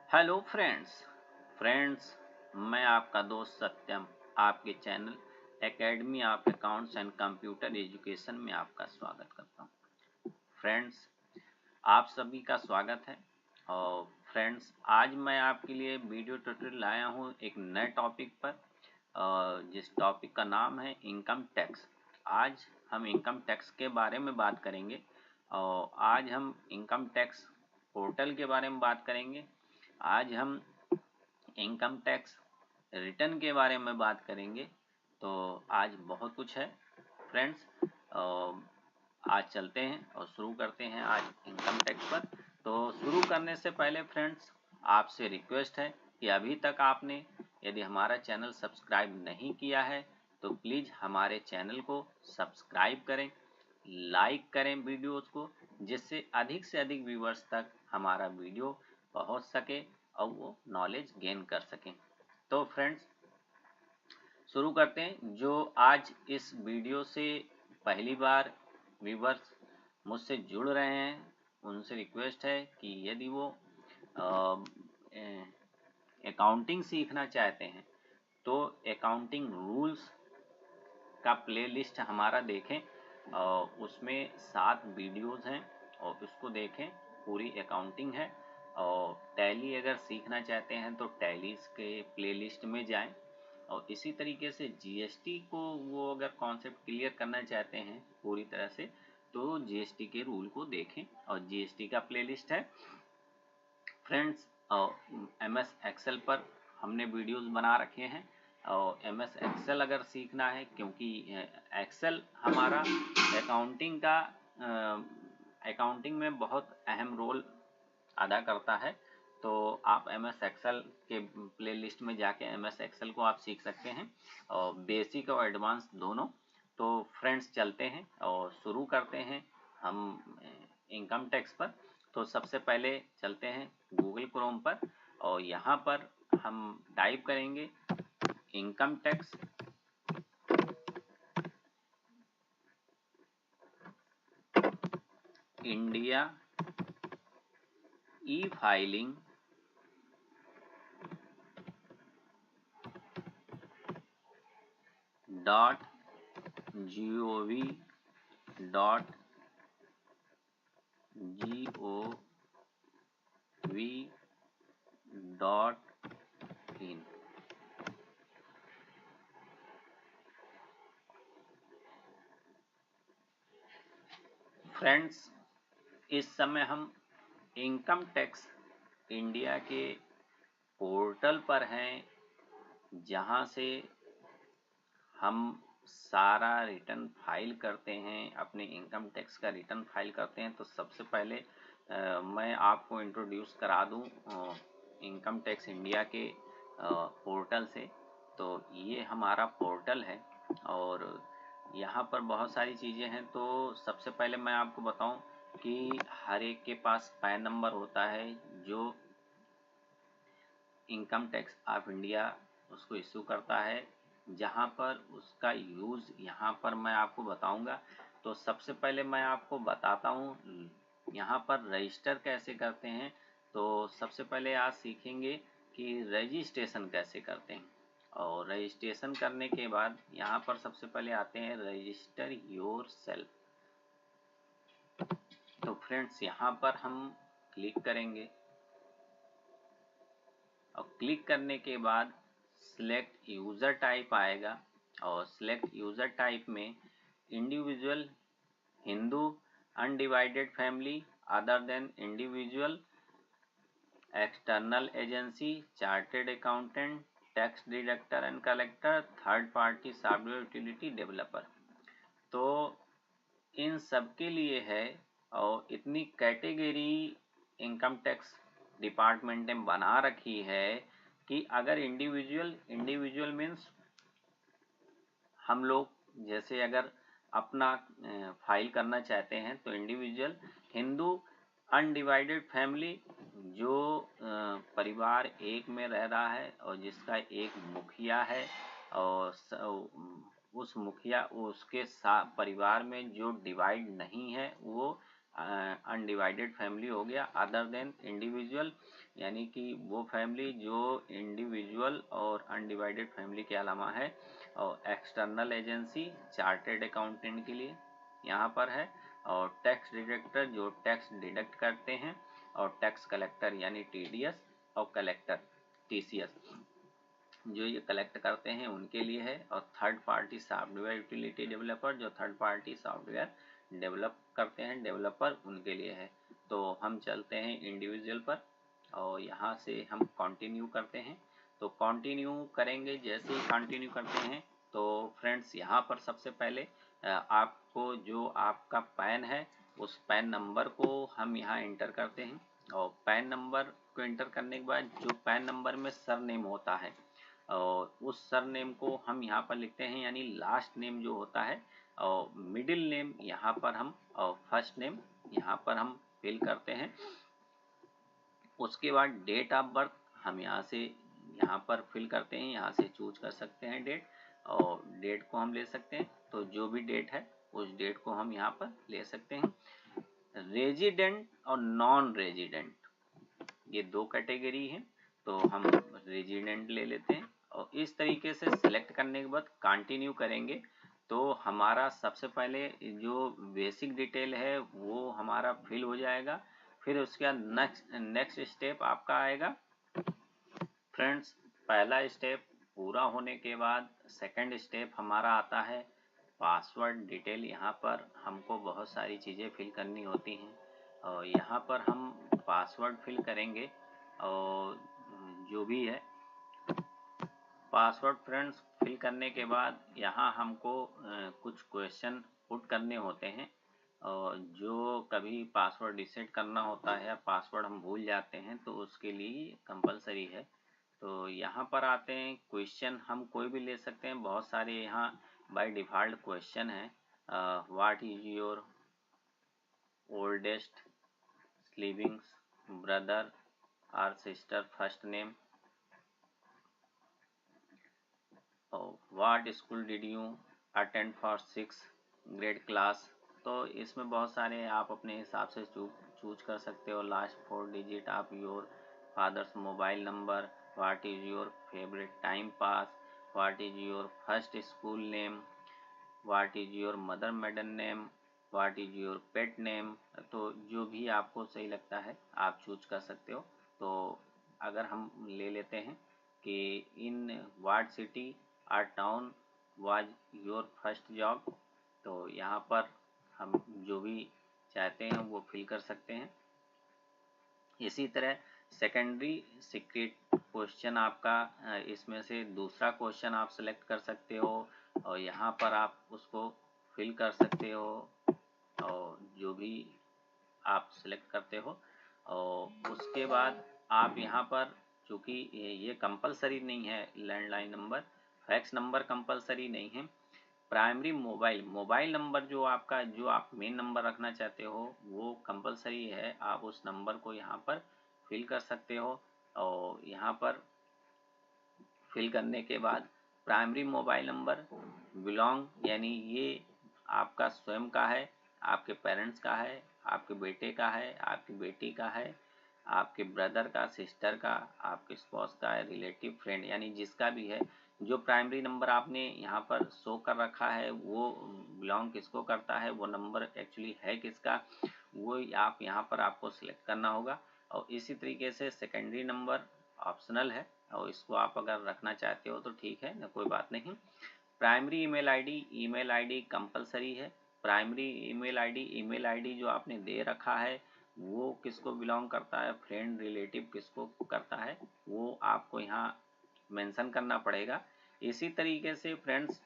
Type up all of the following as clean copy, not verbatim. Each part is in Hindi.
हेलो फ्रेंड्स मैं आपका दोस्त सत्यम आपके channel academy of accounts and computer education में आपका स्वागत करता हूं। फ्रेंड्स, आप सभी का स्वागत है। और फ्रेंड्स, आज मैं आपके लिए वीडियो ट्यूटोरियल लाया हूं एक नए टॉपिक पर, जिस टॉपिक का नाम है इनकम टैक्स। आज हम इनकम टैक्स के बारे में बात करेंगे और आज हम इनकम टैक्स पोर्टल के बारे में बात करेंगे। आज हम इनकम टैक्स रिटर्न के बारे में बात करेंगे। तो आज बहुत कुछ है फ्रेंड्स। आज चलते हैं और शुरू करते हैं आज इनकम टैक्स पर। तो शुरू करने से पहले फ्रेंड्स, आपसे रिक्वेस्ट है कि अभी तक आपने यदि हमारा चैनल सब्सक्राइब नहीं किया है तो प्लीज़ हमारे चैनल को सब्सक्राइब करें, लाइक करें वीडियोस को, जिससे अधिक से अधिक व्यूअर्स तक हमारा वीडियो पहुंच सके और वो नॉलेज गेन कर सकें। तो फ्रेंड्स, शुरू करते हैं। जो आज इस वीडियो से पहली बार व्यूअर्स मुझसे जुड़ रहे हैं उनसे रिक्वेस्ट है कि यदि वो अकाउंटिंग सीखना चाहते हैं तो अकाउंटिंग रूल्स का प्लेलिस्ट हमारा देखें और उसमें 7 वीडियोस हैं और उसको देखें। पूरी अकाउंटिंग है। और टैली अगर सीखना चाहते हैं तो टैलीज के प्लेलिस्ट में जाएं। और इसी तरीके से जीएसटी को वो अगर कॉन्सेप्ट क्लियर करना चाहते हैं पूरी तरह से तो जीएसटी के रूल को देखें और जीएसटी का प्लेलिस्ट है फ्रेंड्स। और एमएस एक्सेल पर हमने वीडियोस बना रखे हैं। और एमएस एक्सेल अगर सीखना है, क्योंकि एक्सेल हमारा अकाउंटिंग में बहुत अहम रोल अदा करता है। तो आप एमएस एक्सेल के प्लेलिस्ट में जाके एमएस एक्सेल को आप सीख सकते हैं, और बेसिक और एडवांस दोनों। तो फ्रेंड्स, चलते हैं और शुरू करते हैं हम इनकम टैक्स पर। तो सबसे पहले चलते हैं गूगल क्रोम पर और यहाँ पर हम टाइप करेंगे इनकम टैक्स। इंडिया ई फाइलिंग .gov.in। फ्रेंड्स, इस समय हम इनकम टैक्स इंडिया के पोर्टल पर हैं, जहां से हम सारा रिटर्न फाइल करते हैं, अपने इनकम टैक्स का रिटर्न फाइल करते हैं। तो सबसे पहले मैं आपको इंट्रोड्यूस करा दूं इनकम टैक्स इंडिया के पोर्टल से। तो ये हमारा पोर्टल है और यहाँ पर बहुत सारी चीज़ें हैं। तो सबसे पहले मैं आपको बताऊं कि हर एक के पास पैन नंबर होता है जो इनकम टैक्स ऑफ इंडिया उसको इशू करता है, जहाँ पर उसका यूज़ यहाँ पर मैं आपको बताऊंगा। तो सबसे पहले मैं आपको बताता हूँ यहाँ पर रजिस्टर कैसे करते हैं। तो सबसे पहले आज सीखेंगे कि रजिस्ट्रेशन कैसे करते हैं। और रजिस्ट्रेशन करने के बाद यहाँ पर सबसे पहले आते हैं रजिस्टर योर सेल्फ। तो फ्रेंड्स, यहाँ पर हम क्लिक करेंगे और क्लिक करने के बाद सिलेक्ट यूज़र टाइप आएगा। और सिलेक्ट यूज़र टाइप में individual, Hindu, undivided family, other than individual, external agency, chartered accountant, tax deductor and collector, third party software utility developer. तो इन सब के लिए है। और इतनी कैटेगरी इनकम टैक्स डिपार्टमेंट ने बना रखी है कि अगर इंडिविजुअल मीन्स हम लोग जैसे अगर अपना फाइल करना चाहते हैं तो इंडिविजुअल, हिंदू, अनडिवाइडेड फैमिली, जो परिवार एक में रह रहा है और जिसका एक मुखिया है और उस मुखिया उसके साथ परिवार में जो डिवाइड नहीं है वो अनडिवाइडेड फैमिली हो गया, अदर देन इंडिविजुअल यानी कि वो फैमिली जो इंडिविजुअल और अनडिवाइडेड फैमिली के अलावा है, और एक्सटर्नल एजेंसी चार्टेड अकाउंटेंट के लिए यहाँ पर है, और टैक्स डिडक्टर जो टैक्स डिडक्ट करते हैं, और टैक्स कलेक्टर यानी टीडीएस, और कलेक्टर टीसीएस जो ये कलेक्ट करते हैं उनके लिए है, और third party software utility developer जो थर्ड पार्टी सॉफ्टवेयर डेवलप करते हैं डेवलपर उनके लिए है। तो हम चलते हैं इंडिविजुअल पर और यहाँ से हम कंटिन्यू करते हैं। तो कंटिन्यू करेंगे, जैसे ही कंटिन्यू करते हैं तो फ्रेंड्स यहाँ पर सबसे पहले आपको जो आपका पैन है उस पैन नंबर को हम यहाँ एंटर करते हैं, और पैन नंबर को एंटर करने के बाद जो पैन नंबर में सरनेम होता है और उस सरनेम को हम यहाँ पर लिखते हैं, यानी लास्ट नेम जो होता है, और मिडिल नेम यहाँ पर हम और फर्स्ट नेम यहाँ पर हम फिल करते हैं। उसके बाद डेट ऑफ बर्थ हम यहाँ से यहाँ पर फिल करते हैं, यहाँ से चूज कर सकते हैं डेट, और डेट को हम ले सकते हैं, तो जो भी डेट है उस डेट को हम यहाँ पर ले सकते हैं। रेजिडेंट और नॉन रेजिडेंट ये दो कैटेगरी हैं, तो हम रेजिडेंट ले लेते हैं, और इस तरीके से सिलेक्ट करने के बाद कंटिन्यू करेंगे तो हमारा सबसे पहले जो बेसिक डिटेल है वो हमारा फिल हो जाएगा। फिर उसका नेक्स्ट स्टेप आपका आएगा फ्रेंड्स। पहला स्टेप पूरा होने के बाद सेकंड स्टेप हमारा आता है पासवर्ड डिटेल। यहाँ पर हमको बहुत सारी चीज़ें फिल करनी होती हैं, और यहाँ पर हम पासवर्ड फिल करेंगे, और जो भी है पासवर्ड फ्रेंड्स फिल करने के बाद यहाँ हमको कुछ क्वेश्चन पुट करने होते हैं, और जो कभी पासवर्ड रिसेट करना होता है या पासवर्ड हम भूल जाते हैं तो उसके लिए कंपलसरी है। तो यहाँ पर आते हैं, क्वेश्चन हम कोई भी ले सकते हैं, बहुत सारे यहाँ बाय डिफ़ॉल्ट क्वेश्चन है। What is your oldest living brother और sister first name, what school did you attend for 6th grade class. तो इसमें बहुत सारे आप अपने हिसाब से चूज कर सकते हो। Last 4 digit of your father's mobile number, what is your favourite time pass, what is your first school name, what is your mother maiden name, what is your pet name. तो जो भी आपको सही लगता है आप चूज कर सकते हो। तो अगर हम ले लेते हैं कि इन व्हाट सिटी और town was your first job, तो यहाँ पर हम जो भी चाहते हैं वो फिल कर सकते हैं। इसी तरह सेकेंडरी सीक्रेट क्वेश्चन आपका इसमें से दूसरा क्वेश्चन आप सेलेक्ट कर सकते हो, और यहाँ पर आप उसको फिल कर सकते हो, और जो भी आप सेलेक्ट करते हो। और उसके बाद आप यहाँ पर चूँकि ये कंपलसरी नहीं है, landline number fax number compulsory नहीं है। प्राइमरी मोबाइल नंबर जो आपका जो आप मेन नंबर रखना चाहते हो वो कंपलसरी है, आप उस नंबर को यहाँ पर फिल कर सकते हो। और यहाँ पर फिल करने के बाद प्राइमरी मोबाइल नंबर बिलोंग यानी ये आपका स्वयं का है, आपके पेरेंट्स का है, आपके बेटे का है, आपकी बेटी का है, आपके ब्रदर का, सिस्टर का, आपके स्पाउस का है, रिलेटिव फ्रेंड यानी जिसका भी है। जो प्राइमरी नंबर आपने यहाँ पर शो कर रखा है वो बिलोंग किसको करता है, वो नंबर एक्चुअली है किसका, वो आप यहाँ पर आपको सिलेक्ट करना होगा। और इसी तरीके से सेकेंडरी नंबर ऑप्शनल है, और इसको आप अगर रखना चाहते हो तो ठीक है ना, कोई बात नहीं। प्राइमरी ईमेल आईडी कंपलसरी है। प्राइमरी ईमेल आईडी जो आपने दे रखा है वो किसको बिलोंग करता है, फ्रेंड रिलेटिव किसको करता है, वो आपको यहाँ मेंशन करना पड़ेगा। इसी तरीके से फ्रेंड्स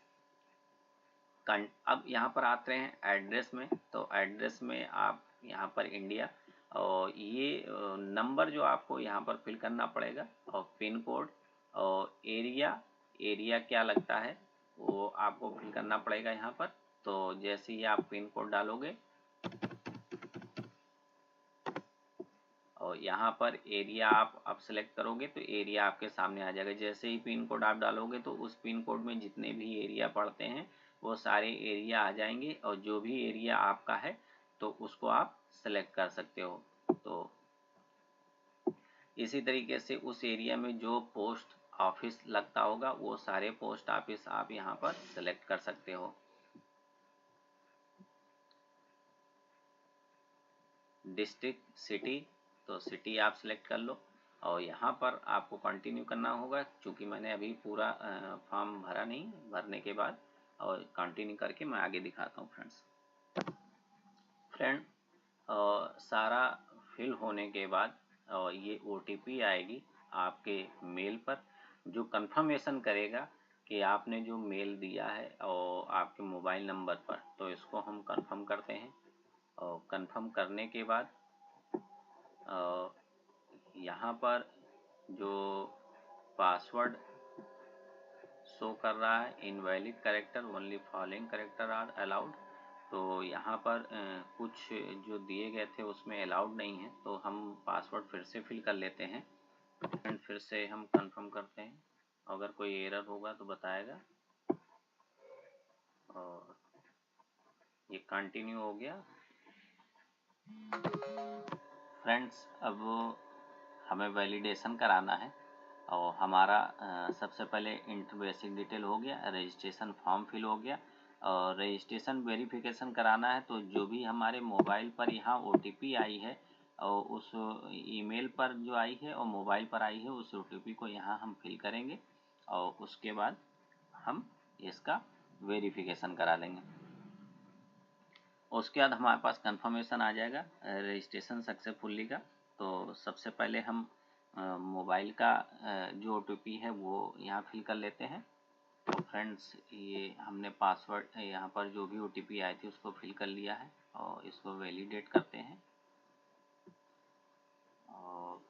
अब यहाँ पर आते हैं एड्रेस में। तो एड्रेस में आप यहाँ पर इंडिया, और ये नंबर जो आपको यहाँ पर फिल करना पड़ेगा, और पिन कोड और एरिया क्या लगता है वो आपको फिल करना पड़ेगा यहाँ पर। तो जैसे ही आप पिन कोड डालोगे और यहाँ पर एरिया आप अब सेलेक्ट करोगे तो एरिया आपके सामने आ जाएगा। जैसे ही पिन कोड आप डालोगे तो उस पिन कोड में जितने भी एरिया पड़ते हैं वो सारे एरिया आ जाएंगे, और जो भी एरिया आपका है तो उसको आप सेलेक्ट कर सकते हो। तो इसी तरीके से उस एरिया में जो पोस्ट ऑफिस लगता होगा वो सारे पोस्ट ऑफिस आप यहाँ पर सेलेक्ट कर सकते हो। डिस्ट्रिक्ट, सिटी, तो सिटी आप सेलेक्ट कर लो और यहाँ पर आपको कंटिन्यू करना होगा, क्योंकि मैंने अभी पूरा फॉर्म भरा नहीं, भरने के बाद और कंटिन्यू करके मैं आगे दिखाता हूँ फ्रेंड्स। सारा फिल होने के बाद ये OTP आएगी आपके मेल पर, जो कंफर्मेशन करेगा कि आपने जो मेल दिया है और आपके मोबाइल नंबर पर। तो इसको हम कंफर्म करते हैं और कंफर्म करने के बाद यहाँ पर जो पासवर्ड शो कर रहा है, invalid character, only following character are allowed, तो यहाँ पर कुछ जो दिए गए थे उसमें अलाउड नहीं है, तो हम पासवर्ड फिर से फिल कर लेते हैं एंड फिर से हम कंफर्म करते हैं। अगर कोई एरर होगा तो बताएगा। और ये कंटिन्यू हो गया फ्रेंड्स। अब हमें वैलिडेशन कराना है और हमारा सबसे पहले इंटर बेसिक डिटेल हो गया, रजिस्ट्रेशन फॉर्म फिल हो गया और रजिस्ट्रेशन वेरिफिकेशन कराना है। तो जो भी हमारे मोबाइल पर यहाँ OTP आई है और उस ईमेल पर जो आई है और मोबाइल पर आई है, उस OTP को यहाँ हम फिल करेंगे और उसके बाद हम इसका वेरिफिकेशन करा लेंगे। उसके बाद हमारे पास कंफर्मेशन आ जाएगा रजिस्ट्रेशन सक्सेसफुली का। तो सबसे पहले हम मोबाइल का जो OTP है वो यहाँ फिल कर लेते हैं। तो फ्रेंड्स ये हमने पासवर्ड यहाँ पर जो भी OTP आई थी उसको फिल कर लिया है और इसको वैलिडेट करते हैं और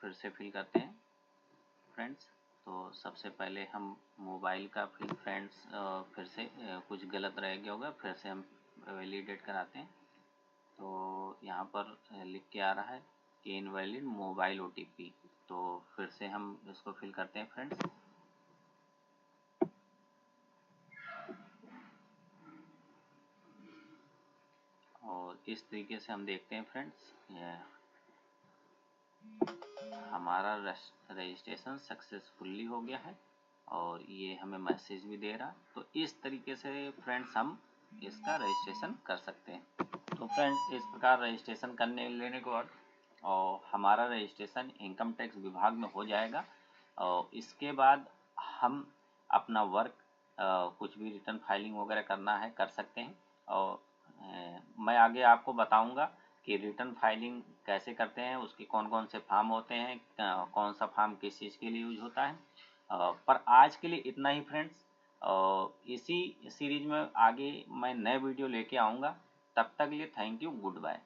फिर से फिल करते हैं फ्रेंड्स। तो सबसे पहले हम मोबाइल का फिल फ्रेंड्स फिर से कुछ गलत रह गया होगा, फिर से हम वैलिडेट कराते हैं। तो यहाँ पर लिख के आ रहा है कि इनवैलिड मोबाइल OTP, तो फिर से हम इसको फिल करते हैं फ्रेंड्स। और इस तरीके से हम देखते हैं फ्रेंड्स, हमारा रजिस्ट्रेशन सक्सेसफुली हो गया है और ये हमें मैसेज भी दे रहा। तो इस तरीके से फ्रेंड्स हम इसका रजिस्ट्रेशन कर सकते हैं। तो फ्रेंड्स इस प्रकार रजिस्ट्रेशन करने लेने के बाद और हमारा रजिस्ट्रेशन इनकम टैक्स विभाग में हो जाएगा और इसके बाद हम अपना वर्क कुछ भी रिटर्न फाइलिंग वगैरह करना है कर सकते हैं। और मैं आगे आपको बताऊंगा कि रिटर्न फाइलिंग कैसे करते हैं, उसके कौन कौन से फॉर्म होते हैं, कौन सा फॉर्म किस चीज़ के लिए यूज होता है। पर आज के लिए इतना ही फ्रेंड्स। इसी सीरीज में आगे मैं नए वीडियो लेके आऊँगा। तब तक के लिए थैंक यू, गुड बाय।